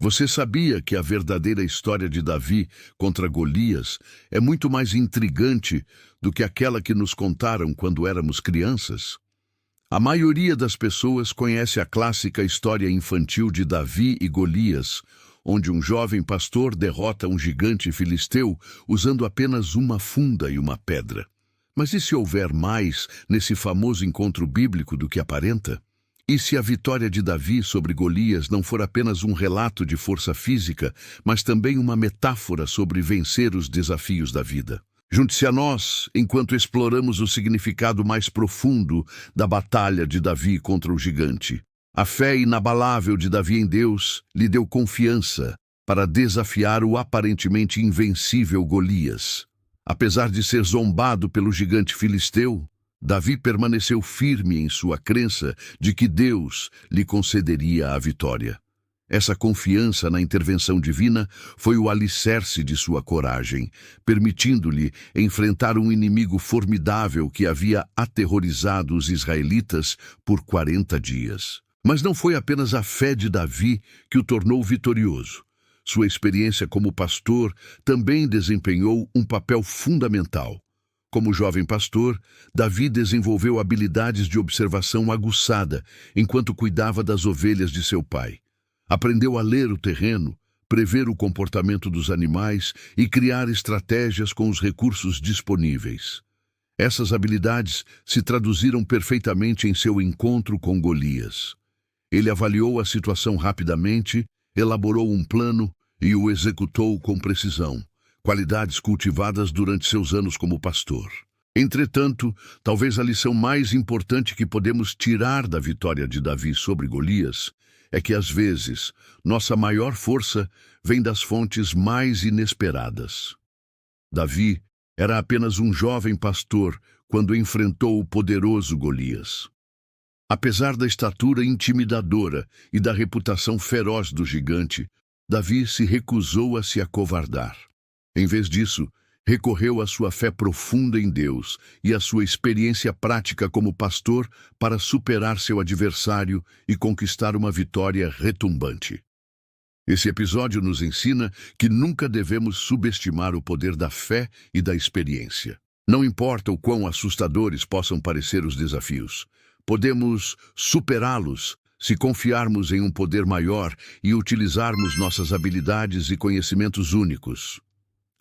Você sabia que a verdadeira história de Davi contra Golias é muito mais intrigante do que aquela que nos contaram quando éramos crianças? A maioria das pessoas conhece a clássica história infantil de Davi e Golias, onde um jovem pastor derrota um gigante filisteu usando apenas uma funda e uma pedra. Mas e se houver mais nesse famoso encontro bíblico do que aparenta? E se a vitória de Davi sobre Golias não for apenas um relato de força física, mas também uma metáfora sobre vencer os desafios da vida? Junte-se a nós enquanto exploramos o significado mais profundo da batalha de Davi contra o gigante. A fé inabalável de Davi em Deus lhe deu confiança para desafiar o aparentemente invencível Golias. Apesar de ser zombado pelo gigante filisteu, Davi permaneceu firme em sua crença de que Deus lhe concederia a vitória. Essa confiança na intervenção divina foi o alicerce de sua coragem, permitindo-lhe enfrentar um inimigo formidável que havia aterrorizado os israelitas por 40 dias. Mas não foi apenas a fé de Davi que o tornou vitorioso. Sua experiência como pastor também desempenhou um papel fundamental. Como jovem pastor, Davi desenvolveu habilidades de observação aguçada enquanto cuidava das ovelhas de seu pai. Aprendeu a ler o terreno, prever o comportamento dos animais e criar estratégias com os recursos disponíveis. Essas habilidades se traduziram perfeitamente em seu encontro com Golias. Ele avaliou a situação rapidamente, elaborou um plano e o executou com precisão, qualidades cultivadas durante seus anos como pastor. Entretanto, talvez a lição mais importante que podemos tirar da vitória de Davi sobre Golias é que, às vezes, nossa maior força vem das fontes mais inesperadas. Davi era apenas um jovem pastor quando enfrentou o poderoso Golias. Apesar da estatura intimidadora e da reputação feroz do gigante, Davi se recusou a se acovardar. Em vez disso, recorreu à sua fé profunda em Deus e à sua experiência prática como pastor para superar seu adversário e conquistar uma vitória retumbante. Esse episódio nos ensina que nunca devemos subestimar o poder da fé e da experiência. Não importa o quão assustadores possam parecer os desafios, podemos superá-los se confiarmos em um poder maior e utilizarmos nossas habilidades e conhecimentos únicos.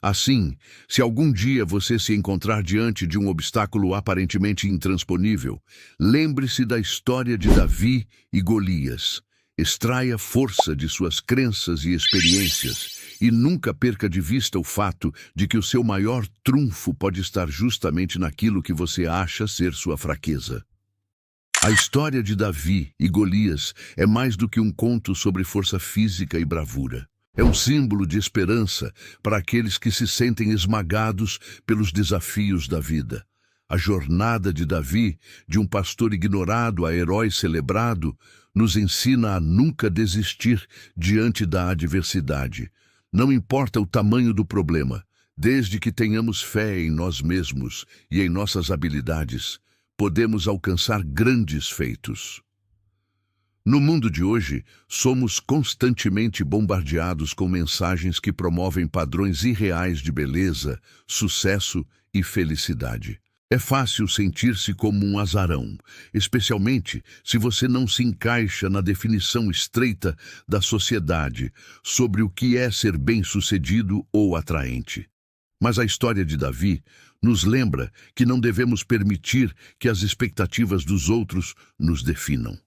Assim, se algum dia você se encontrar diante de um obstáculo aparentemente intransponível, lembre-se da história de Davi e Golias. Extraia força de suas crenças e experiências e nunca perca de vista o fato de que o seu maior trunfo pode estar justamente naquilo que você acha ser sua fraqueza. A história de Davi e Golias é mais do que um conto sobre força física e bravura. É um símbolo de esperança para aqueles que se sentem esmagados pelos desafios da vida. A jornada de Davi, de um pastor ignorado a herói celebrado, nos ensina a nunca desistir diante da adversidade. Não importa o tamanho do problema, desde que tenhamos fé em nós mesmos e em nossas habilidades, podemos alcançar grandes feitos. No mundo de hoje, somos constantemente bombardeados com mensagens que promovem padrões irreais de beleza, sucesso e felicidade. É fácil sentir-se como um azarão, especialmente se você não se encaixa na definição estreita da sociedade sobre o que é ser bem-sucedido ou atraente. Mas a história de Davi nos lembra que não devemos permitir que as expectativas dos outros nos definam.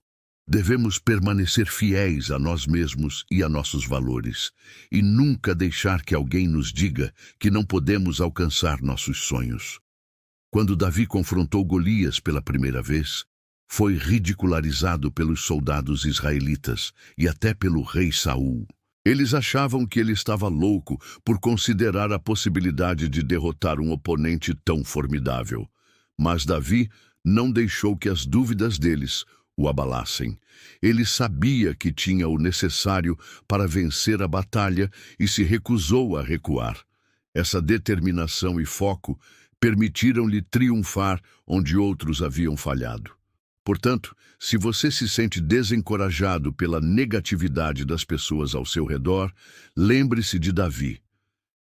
Devemos permanecer fiéis a nós mesmos e a nossos valores, e nunca deixar que alguém nos diga que não podemos alcançar nossos sonhos. Quando Davi confrontou Golias pela primeira vez, foi ridicularizado pelos soldados israelitas e até pelo rei Saul. Eles achavam que ele estava louco por considerar a possibilidade de derrotar um oponente tão formidável. Mas Davi não deixou que as dúvidas deles o abalassem. Ele sabia que tinha o necessário para vencer a batalha e se recusou a recuar. Essa determinação e foco permitiram-lhe triunfar onde outros haviam falhado. Portanto, se você se sente desencorajado pela negatividade das pessoas ao seu redor, lembre-se de Davi.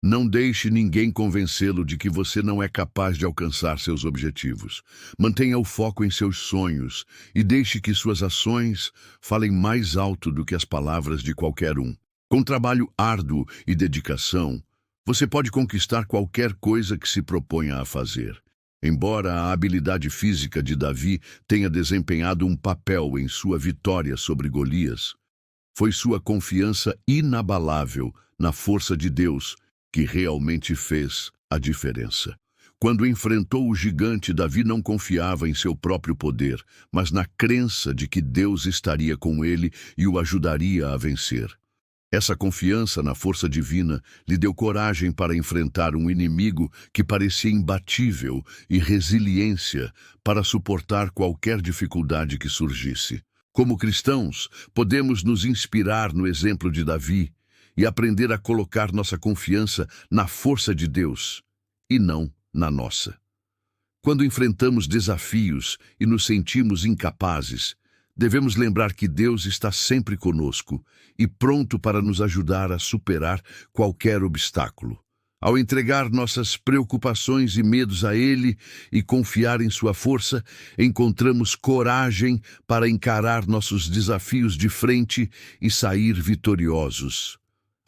Não deixe ninguém convencê-lo de que você não é capaz de alcançar seus objetivos. Mantenha o foco em seus sonhos e deixe que suas ações falem mais alto do que as palavras de qualquer um. Com trabalho árduo e dedicação, você pode conquistar qualquer coisa que se proponha a fazer. Embora a habilidade física de Davi tenha desempenhado um papel em sua vitória sobre Golias, foi sua confiança inabalável na força de Deus que realmente fez a diferença. Quando enfrentou o gigante, Davi não confiava em seu próprio poder, mas na crença de que Deus estaria com ele e o ajudaria a vencer. Essa confiança na força divina lhe deu coragem para enfrentar um inimigo que parecia imbatível e resiliência para suportar qualquer dificuldade que surgisse. Como cristãos, podemos nos inspirar no exemplo de Davi e aprender a colocar nossa confiança na força de Deus e não na nossa. Quando enfrentamos desafios e nos sentimos incapazes, devemos lembrar que Deus está sempre conosco e pronto para nos ajudar a superar qualquer obstáculo. Ao entregar nossas preocupações e medos a Ele e confiar em sua força, encontramos coragem para encarar nossos desafios de frente e sair vitoriosos.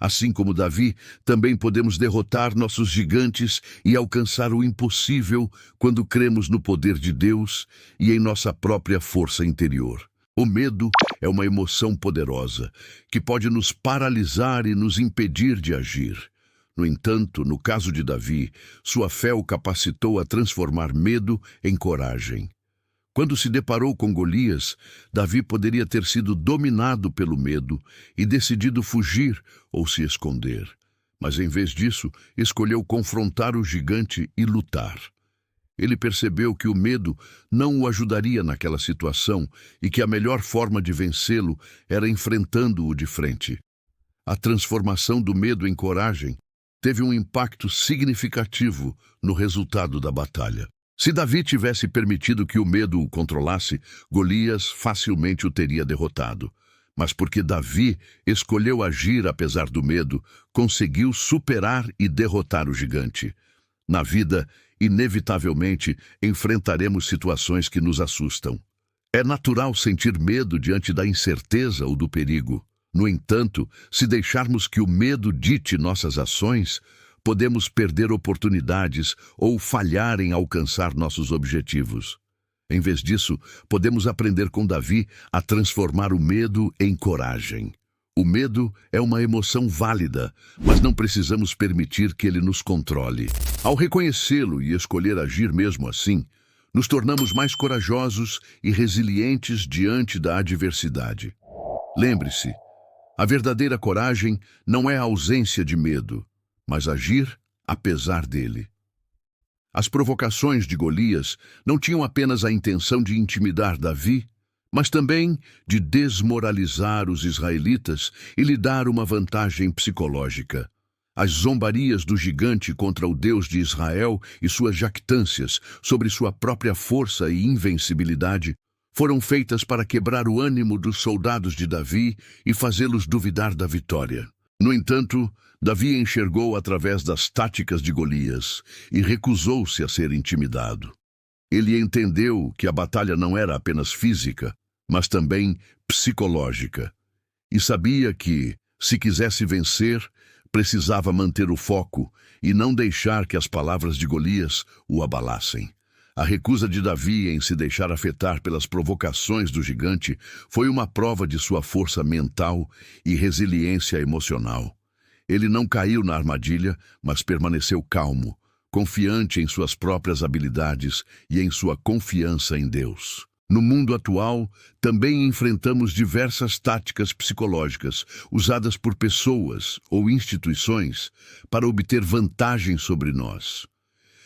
Assim como Davi, também podemos derrotar nossos gigantes e alcançar o impossível quando cremos no poder de Deus e em nossa própria força interior. O medo é uma emoção poderosa que pode nos paralisar e nos impedir de agir. No entanto, no caso de Davi, sua fé o capacitou a transformar medo em coragem. Quando se deparou com Golias, Davi poderia ter sido dominado pelo medo e decidido fugir ou se esconder. Mas, em vez disso, escolheu confrontar o gigante e lutar. Ele percebeu que o medo não o ajudaria naquela situação e que a melhor forma de vencê-lo era enfrentando-o de frente. A transformação do medo em coragem teve um impacto significativo no resultado da batalha. Se Davi tivesse permitido que o medo o controlasse, Golias facilmente o teria derrotado. Mas porque Davi escolheu agir apesar do medo, conseguiu superar e derrotar o gigante. Na vida, inevitavelmente, enfrentaremos situações que nos assustam. É natural sentir medo diante da incerteza ou do perigo. No entanto, se deixarmos que o medo dite nossas ações, podemos perder oportunidades ou falhar em alcançar nossos objetivos. Em vez disso, podemos aprender com Davi a transformar o medo em coragem. O medo é uma emoção válida, mas não precisamos permitir que ele nos controle. Ao reconhecê-lo e escolher agir mesmo assim, nos tornamos mais corajosos e resilientes diante da adversidade. Lembre-se, a verdadeira coragem não é a ausência de medo, mas agir apesar dele. As provocações de Golias não tinham apenas a intenção de intimidar Davi, mas também de desmoralizar os israelitas e lhe dar uma vantagem psicológica. As zombarias do gigante contra o Deus de Israel e suas jactâncias sobre sua própria força e invencibilidade foram feitas para quebrar o ânimo dos soldados de Davi e fazê-los duvidar da vitória. No entanto, Davi enxergou através das táticas de Golias e recusou-se a ser intimidado. Ele entendeu que a batalha não era apenas física, mas também psicológica, e sabia que, se quisesse vencer, precisava manter o foco e não deixar que as palavras de Golias o abalassem. A recusa de Davi em se deixar afetar pelas provocações do gigante foi uma prova de sua força mental e resiliência emocional. Ele não caiu na armadilha, mas permaneceu calmo, confiante em suas próprias habilidades e em sua confiança em Deus. No mundo atual, também enfrentamos diversas táticas psicológicas usadas por pessoas ou instituições para obter vantagem sobre nós.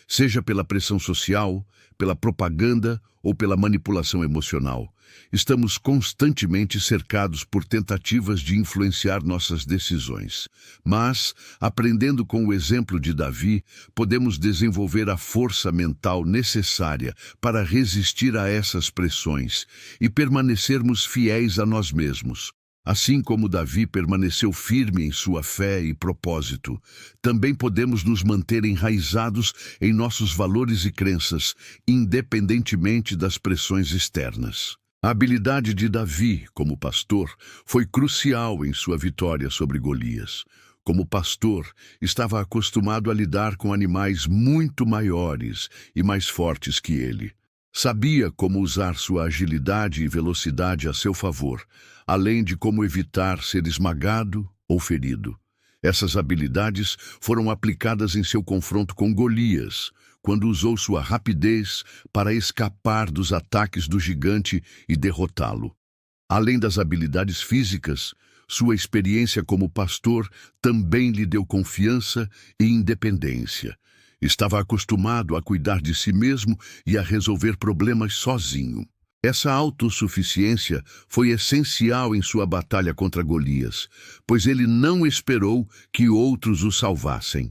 seja pela pressão social, pela propaganda ou pela manipulação emocional. Estamos constantemente cercados por tentativas de influenciar nossas decisões. Mas, aprendendo com o exemplo de Davi, podemos desenvolver a força mental necessária para resistir a essas pressões e permanecermos fiéis a nós mesmos. Assim como Davi permaneceu firme em sua fé e propósito, também podemos nos manter enraizados em nossos valores e crenças, independentemente das pressões externas. A habilidade de Davi, como pastor, foi crucial em sua vitória sobre Golias. Como pastor, estava acostumado a lidar com animais muito maiores e mais fortes que ele. Sabia como usar sua agilidade e velocidade a seu favor, além de como evitar ser esmagado ou ferido. Essas habilidades foram aplicadas em seu confronto com Golias, quando usou sua rapidez para escapar dos ataques do gigante e derrotá-lo. Além das habilidades físicas, sua experiência como pastor também lhe deu confiança e independência. Estava acostumado a cuidar de si mesmo e a resolver problemas sozinho. Essa autossuficiência foi essencial em sua batalha contra Golias, pois ele não esperou que outros o salvassem.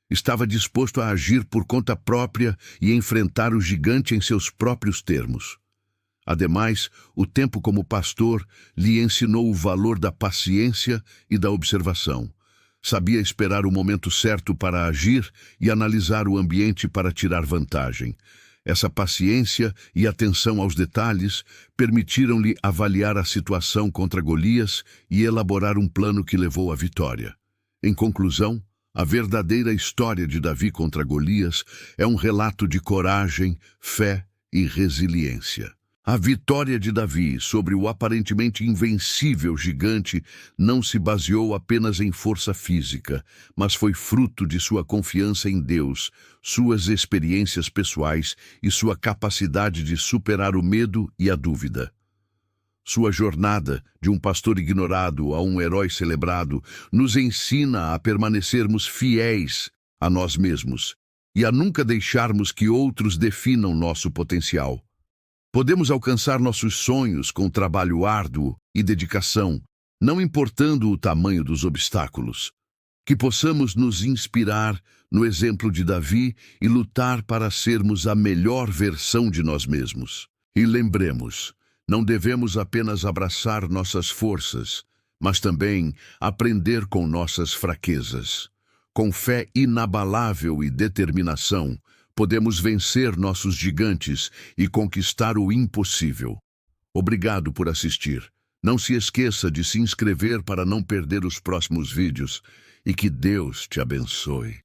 Estava disposto a agir por conta própria e enfrentar o gigante em seus próprios termos. Ademais, o tempo como pastor lhe ensinou o valor da paciência e da observação. Sabia esperar o momento certo para agir e analisar o ambiente para tirar vantagem. Essa paciência e atenção aos detalhes permitiram-lhe avaliar a situação contra Golias e elaborar um plano que levou à vitória. Em conclusão, a verdadeira história de Davi contra Golias é um relato de coragem, fé e resiliência. A vitória de Davi sobre o aparentemente invencível gigante não se baseou apenas em força física, mas foi fruto de sua confiança em Deus, suas experiências pessoais e sua capacidade de superar o medo e a dúvida. Sua jornada, de um pastor ignorado a um herói celebrado, nos ensina a permanecermos fiéis a nós mesmos e a nunca deixarmos que outros definam nosso potencial. Podemos alcançar nossos sonhos com trabalho árduo e dedicação, não importando o tamanho dos obstáculos. Que possamos nos inspirar no exemplo de Davi e lutar para sermos a melhor versão de nós mesmos. E lembremos, não devemos apenas abraçar nossas forças, mas também aprender com nossas fraquezas. Com fé inabalável e determinação, podemos vencer nossos gigantes e conquistar o impossível. Obrigado por assistir. Não se esqueça de se inscrever para não perder os próximos vídeos e que Deus te abençoe.